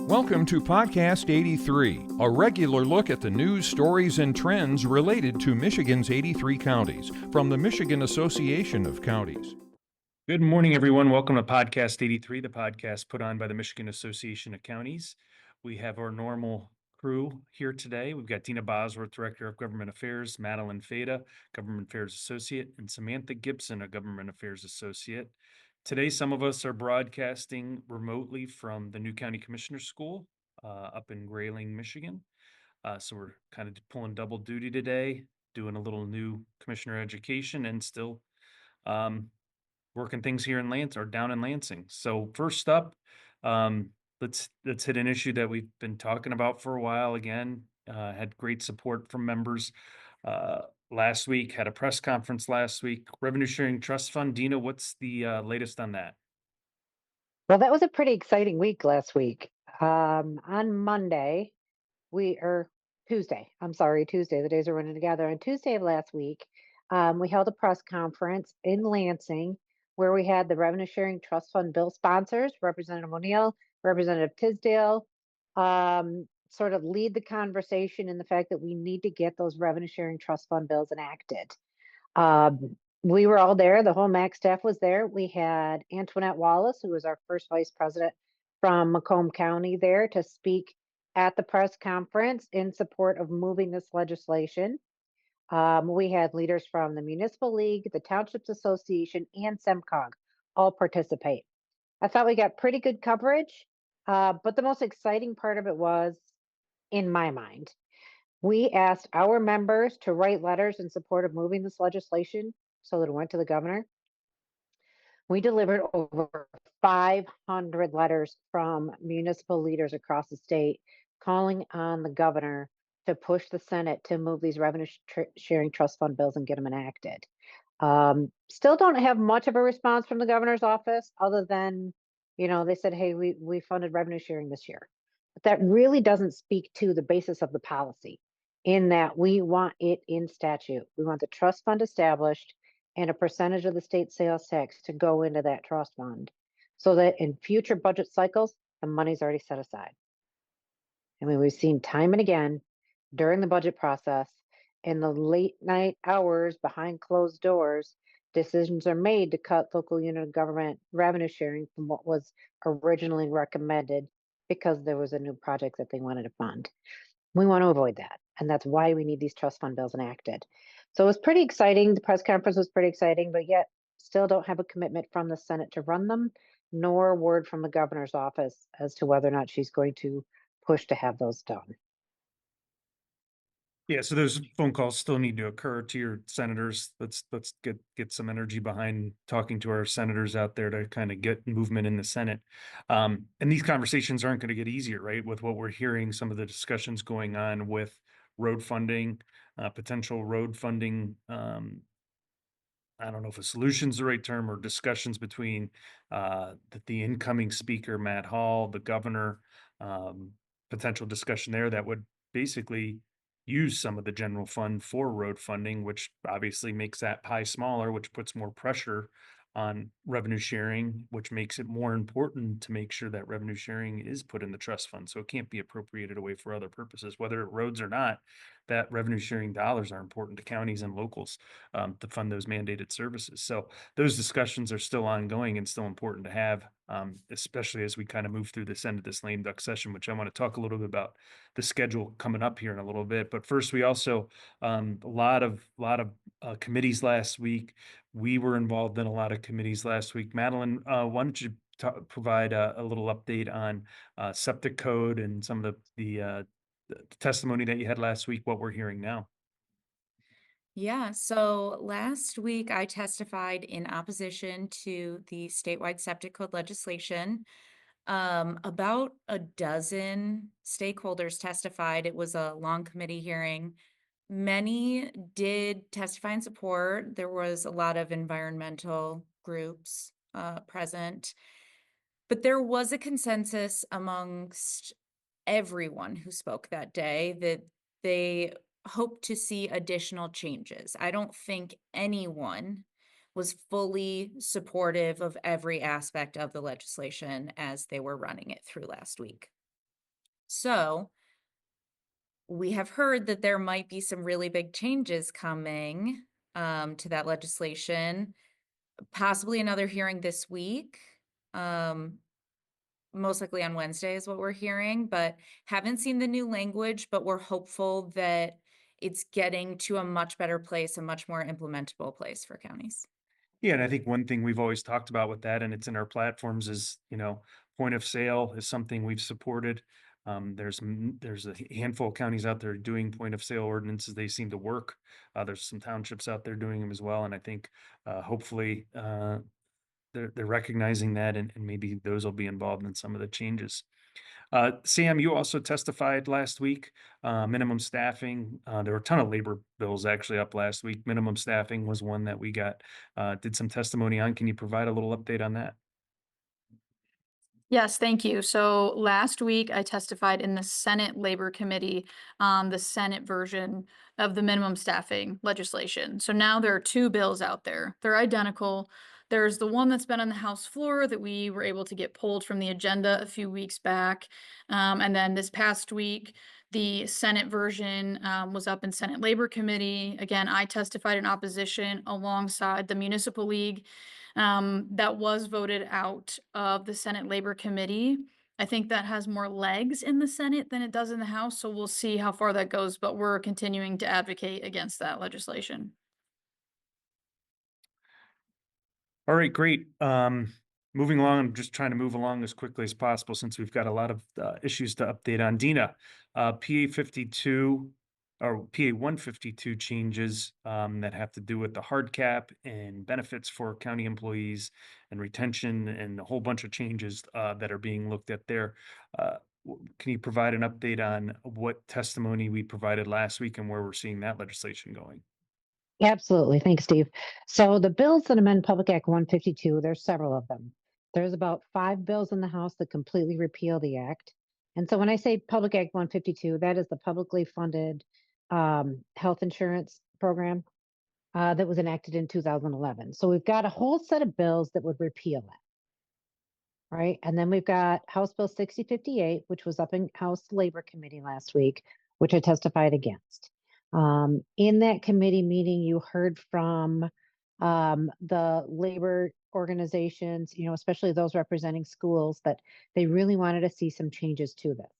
Welcome to Podcast 83, a regular look at the news, stories, and trends related to Michigan's 83 counties from the Michigan Association of Counties. Good morning, everyone. Welcome to Podcast 83, the podcast put on by the Michigan Association of Counties. We have our normal crew here today. We've got Deena Bosworth, Director of Government Affairs, Madelline Fata, Government Affairs Associate, and Samantha Gibson, a Government Affairs Associate. Today, some of us are broadcasting remotely from the new County Commissioner School up in Grayling, Michigan. So we're kind of pulling double duty today, doing a little new commissioner education and still working things here in Lansing or down in Lansing. So first up, let's hit an issue that we've been talking about for a while. Again, had great support from members last week. Had a press conference last week. Revenue Sharing Trust Fund. Deena, what's the latest on that? Well, that was a pretty exciting week last week. On Monday, Tuesday, Tuesday, the days are running together. On Tuesday of last week, we held a press conference in Lansing where we had the Revenue Sharing Trust Fund bill sponsors, Representative O'Neill, Representative Tisdale, sort of lead the conversation in the fact that we need to get those Revenue Sharing Trust Fund bills enacted. We were all there. The whole MAC staff was there. We had Antoinette Wallace, who was our first vice president from Macomb County, there to speak at the press conference in support of moving this legislation. We had leaders from the Municipal League, the Townships Association, and SEMCOG all participate. I thought we got pretty good coverage, but the most exciting part of it was, in my mind, we asked our members to write letters in support of moving this legislation so that it went to the governor. We delivered over 500 letters from municipal leaders across the state calling on the governor to push the Senate to move these revenue sharing trust fund bills and get them enacted. Still don't have much of a response from the governor's office other than, they said, hey, we funded revenue sharing this year. But that really doesn't speak to the basis of the policy in that we want it in statute. We want the trust fund established and a percentage of the state sales tax to go into that trust fund so that in future budget cycles, the money's already set aside. I mean, we've seen time and again during the budget process in the late night hours behind closed doors, decisions are made to cut local unit of government revenue sharing from what was originally recommended because there was a new project that they wanted to fund. We want to avoid that. And that's why we need these trust fund bills enacted. So it was pretty exciting. The press conference was pretty exciting, but yet still don't have a commitment from the Senate to run them, nor word from the governor's office as to whether or not she's going to push to have those done. Yeah, so those phone calls still need to occur to your senators. Let's get some energy behind talking to our senators out there to kind of get movement in the Senate. And these conversations aren't going to get easier, right? With what we're hearing, some of the discussions going on with road funding, potential road funding. I don't know if a solution is the right term, or discussions between the incoming speaker, Matt Hall, the governor, potential discussion there that would basically use some of the general fund for road funding, which obviously makes that pie smaller, which puts more pressure on revenue sharing, which makes it more important to make sure that revenue sharing is put in the trust fund. So it can't be appropriated away for other purposes, whether roads or not. That revenue sharing dollars are important to counties and locals to fund those mandated services. So those discussions are still ongoing and still important to have, especially as we kind of move through this end of this lame duck session, which I want to talk a little bit about the schedule coming up here in a little bit. But first, we also a lot of committees last week. We were involved in a lot of committees last week. Madeline, why don't you provide a little update on septic code and some of the testimony that you had last week, what we're hearing now? Yeah, so last week I testified in opposition to the statewide septic code legislation. About a dozen stakeholders testified. It was a long committee hearing. Many did testify in support. There was a lot of environmental groups present, but there was a consensus amongst everyone who spoke that day that they hope to see additional changes. I don't think anyone was fully supportive of every aspect of the legislation as they were running it through last week. So we have heard that there might be some really big changes coming to that legislation, possibly another hearing this week. Most likely on Wednesday is what we're hearing, but haven't seen the new language, but we're hopeful that it's getting to a much better place, a much more implementable place for counties. Yeah, and I think one thing we've always talked about with that, and it's in our platforms, is, point of sale is something we've supported. There's a handful of counties out there doing point of sale ordinances. They seem to work. There's some townships out there doing them as well, and I think hopefully they're recognizing that, and maybe those will be involved in some of the changes. Sam, you also testified last week, minimum staffing. There were a ton of labor bills actually up last week. Minimum staffing was one that we did some testimony on. Can you provide a little update on that? Yes, thank you. So last week I testified in the Senate Labor Committee on the Senate version of the minimum staffing legislation. So now there are two bills out there. They're identical. There's the one that's been on the House floor that we were able to get pulled from the agenda a few weeks back. And then this past week, the Senate version was up in Senate Labor Committee. Again, I testified in opposition alongside the Municipal League. That was voted out of the Senate Labor Committee. I think that has more legs in the Senate than it does in the House, so we'll see how far that goes, but we're continuing to advocate against that legislation. All right, great. Moving along, I'm just trying to move along as quickly as possible since we've got a lot of issues to update on. Deena, PA 52 or PA 152 changes that have to do with the hard cap and benefits for county employees and retention and a whole bunch of changes that are being looked at there. Can you provide an update on what testimony we provided last week and where we're seeing that legislation going? Absolutely. Thanks, Steve. So the bills that amend Public Act 152, there's several of them. There's about 5 bills in the House that completely repeal the act. And so when I say Public Act 152, that is the publicly funded health insurance program that was enacted in 2011. So we've got a whole set of bills that would repeal it, right? And then we've got House Bill 6058, which was up in House Labor Committee last week, which I testified against. In that committee meeting, you heard from the labor organizations, especially those representing schools, that they really wanted to see some changes to this.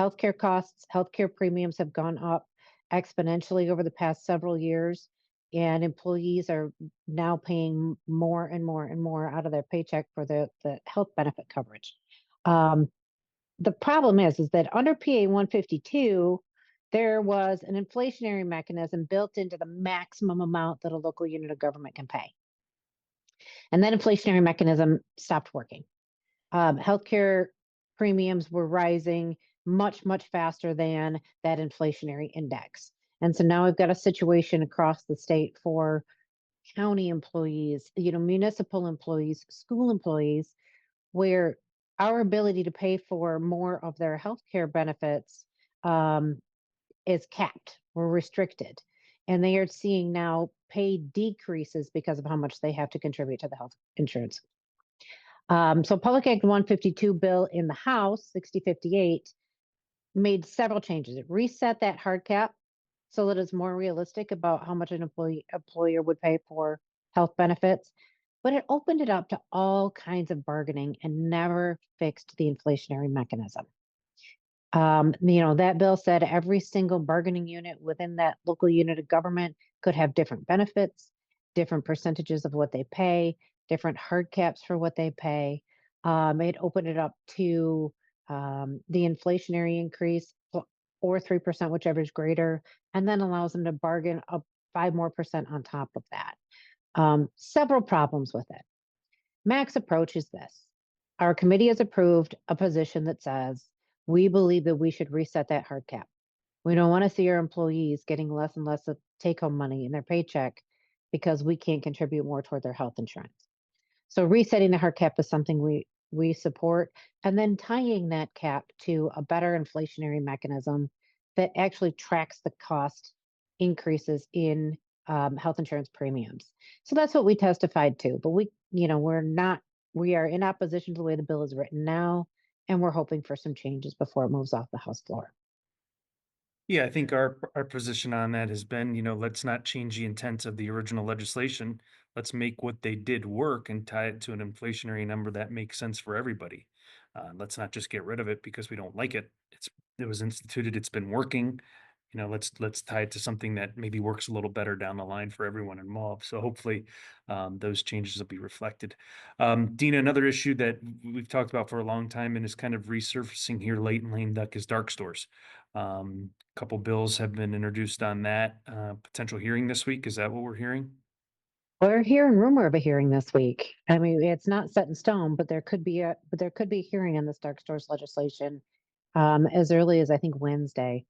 Healthcare costs, healthcare premiums have gone up exponentially over the past several years, and employees are now paying more and more and more out of their paycheck for the health benefit coverage. The problem is that under PA 152, there was an inflationary mechanism built into the maximum amount that a local unit of government can pay. And that inflationary mechanism stopped working. Healthcare premiums were rising much, much faster than that inflationary index. And so now we've got a situation across the state for county employees, municipal employees, school employees, where our ability to pay for more of their healthcare benefits is capped. We're restricted. And they are seeing now pay decreases because of how much they have to contribute to the health insurance. So Public Act 152 bill in the House, 6058, made several changes. It reset that hard cap so that it's more realistic about how much an employer would pay for health benefits, but it opened it up to all kinds of bargaining and never fixed the inflationary mechanism. That bill said every single bargaining unit within that local unit of government could have different benefits, different percentages of what they pay, different hard caps for what they pay. It opened it up to the inflationary increase or 3%, whichever is greater, and then allows them to bargain up 5% more on top of that. Several problems with it. Mac's approach is this. Our committee has approved a position that says, we believe that we should reset that hard cap. We don't want to see our employees getting less and less of take-home money in their paycheck because we can't contribute more toward their health insurance. So resetting the hard cap is something we support, and then tying that cap to a better inflationary mechanism that actually tracks the cost increases in health insurance premiums. So that's what we testified to. But we are in opposition to the way the bill is written now, and we're hoping for some changes before it moves off the House floor. Yeah, I think our position on that has been, let's not change the intent of the original legislation. Let's make what they did work and tie it to an inflationary number that makes sense for everybody. Let's not just get rid of it because we don't like it. It was instituted, it's been working. Let's tie it to something that maybe works a little better down the line for everyone involved. So hopefully those changes will be reflected. Deena, another issue that we've talked about for a long time and is kind of resurfacing here late in lame duck is dark stores. Couple bills have been introduced on that. Potential hearing this week. Is that what we're hearing? We're hearing rumor of a hearing this week. I mean, it's not set in stone, but there could be a hearing on this dark stores legislation as early as I think Wednesday.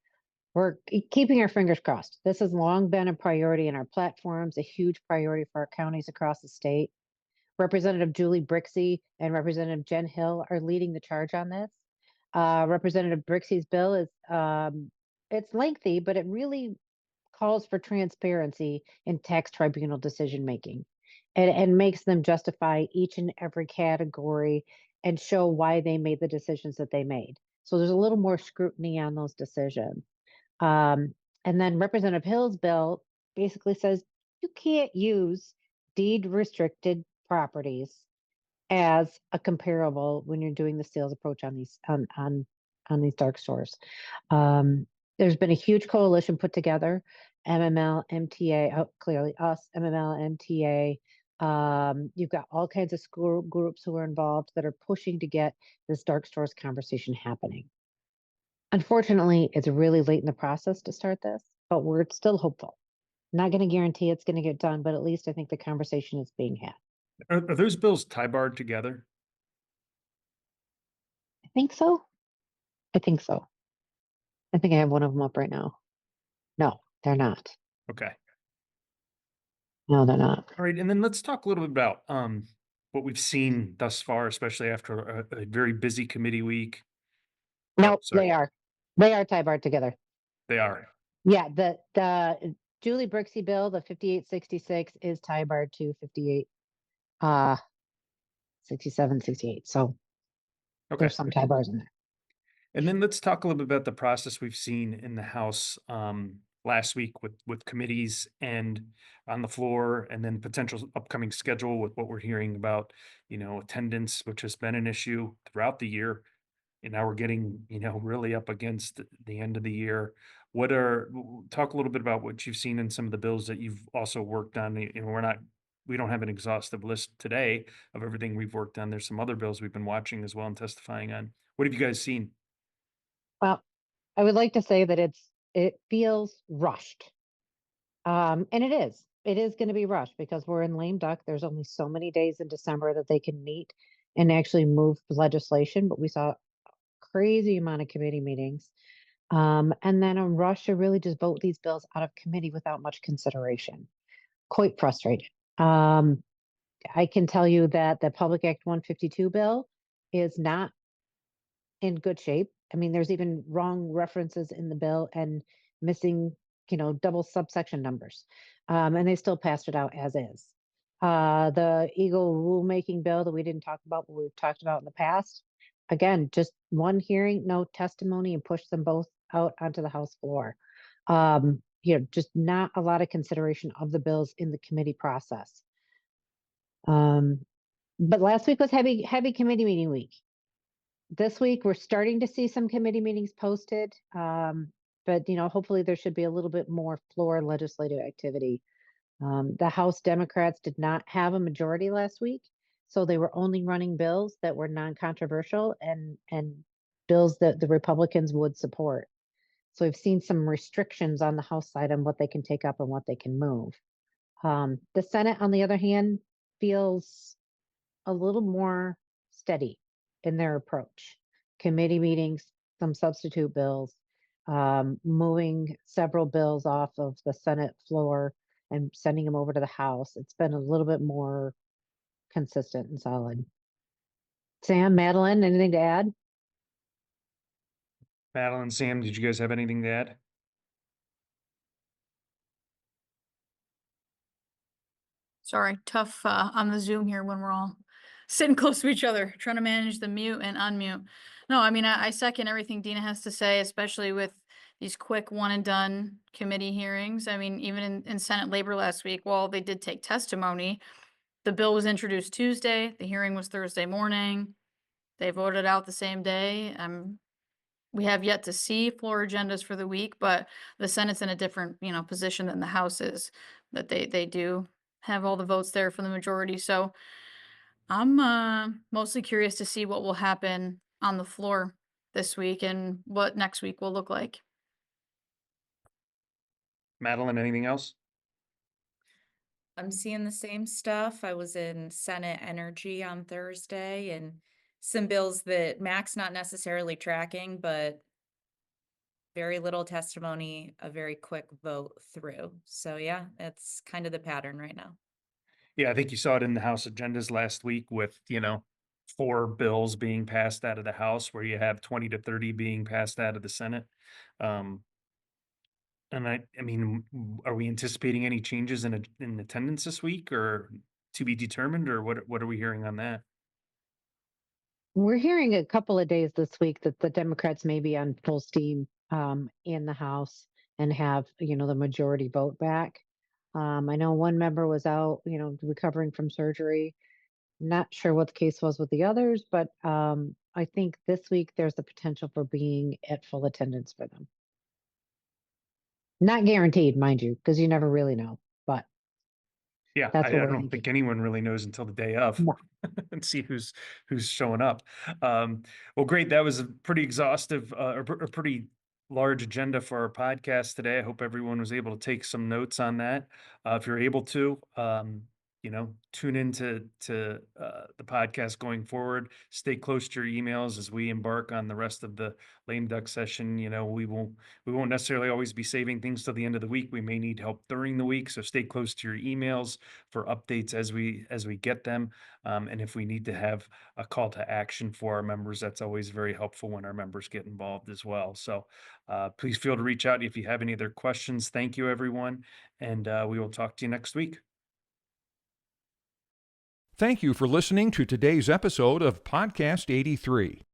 We're keeping our fingers crossed. This has long been a priority in our platforms, a huge priority for our counties across the state. Representative Julie Brixey and Representative Jen Hill are leading the charge on this. Representative Brixey's bill is it's lengthy, but it really calls for transparency in tax tribunal decision making, and makes them justify each and every category and show why they made the decisions that they made. So there's a little more scrutiny on those decisions. And then Representative Hill's bill basically says you can't use deed restricted properties as a comparable when you're doing the sales approach on these on these dark stores. There's been a huge coalition put together, MML, MTA, clearly us, MML, MTA. You've got all kinds of school groups who are involved that are pushing to get this dark stores conversation happening. Unfortunately, it's really late in the process to start this, but we're still hopeful. Not going to guarantee it's going to get done, but at least I think the conversation is being had. Are those bills tie-barred together? I think so. I think so. I think I have one of them up right now. No, they're not. Okay. No, they're not. All right. And then let's talk a little bit about what we've seen thus far, especially after a very busy committee week. Nope, sorry. they are. They are tie-barred together. They are. Yeah, the Julie Brixey bill, the 5866 is tie-barred to 58 67, 68. So Okay. there's some tie-bars in there. And then let's talk a little bit about the process we've seen in the House last week with committees and on the floor, and then potential upcoming schedule with what we're hearing about, attendance, which has been an issue throughout the year. And now we're getting, really up against the end of the year. Talk a little bit about what you've seen in some of the bills that you've also worked on. We don't have an exhaustive list today of everything we've worked on. There's some other bills we've been watching as well and testifying on. What have you guys seen? Well, I would like to say that it feels rushed. And it is. It is going to be rushed because we're in lame duck. There's only so many days in December that they can meet and actually move legislation, but we saw a crazy amount of committee meetings. And then a rush to really just vote these bills out of committee without much consideration. Quite frustrated. I can tell you that the Public Act 152 bill is not in good shape. I mean, there's even wrong references in the bill and missing, double subsection numbers. And they still passed it out as is. The Eagle rulemaking bill that we didn't talk about, but we've talked about in the past. Again, just one hearing, no testimony, and push them both out onto the House floor. Just not a lot of consideration of the bills in the committee process. But last week was heavy committee meeting week. This week we're starting to see some committee meetings posted. But hopefully there should be a little bit more floor legislative activity. The House Democrats did not have a majority last week, so they were only running bills that were non-controversial and bills that the Republicans would support. So we've seen some restrictions on the House side on what they can take up and what they can move. The Senate, on the other hand, feels a little more steady in their approach. Committee meetings, some substitute bills, moving several bills off of the Senate floor and sending them over to the House. It's been a little bit more consistent and solid. Sam, Madeline, anything to add? Madeline, Sam, did you guys have anything to add? Sorry, tough on the Zoom here when we're all sitting close to each other, trying to manage the mute and unmute. No, I mean, I second everything Deena has to say, especially with these quick one and done committee hearings. I mean, even in Senate Labor last week, while they did take testimony, the bill was introduced Tuesday, the hearing was Thursday morning. They voted out the same day. We have yet to see floor agendas for the week, but the Senate's in a different, position than the House is, that they do have all the votes there for the majority. So I'm mostly curious to see what will happen on the floor this week and what next week will look like. Madeline, anything else? I'm seeing the same stuff. I was in Senate Energy on Thursday and some bills that Mac's not necessarily tracking, but very little testimony, a very quick vote through. So yeah, it's kind of the pattern right now. Yeah, I think you saw it in the House agendas last week with, 4 bills being passed out of the House where you have 20 to 30 being passed out of the Senate. Um, and I mean, are we anticipating any changes in attendance this week or to be determined, or what are we hearing on that? We're hearing a couple of days this week that the Democrats may be on full steam in the House and have, the majority vote back. I know one member was out, recovering from surgery. Not sure what the case was with the others, but I think this week there's the potential for being at full attendance for them. Not guaranteed, mind you, because you never really know, but Yeah, that's I what we're don't thinking. think anyone really knows until the day of No. and see who's showing up. Well, great. That was a pretty exhaustive, a pretty large agenda for our podcast today. I hope everyone was able to take some notes on that. If you're able to, tune into the podcast going forward. Stay close to your emails as we embark on the rest of the lame duck session. We won't necessarily always be saving things till the end of the week. We may need help during the week, so stay close to your emails for updates as we get them. And if we need to have a call to action for our members, that's always very helpful when our members get involved as well. So please feel to reach out if you have any other questions. Thank you, everyone, and we will talk to you next week. Thank you for listening to today's episode of Podcast 83.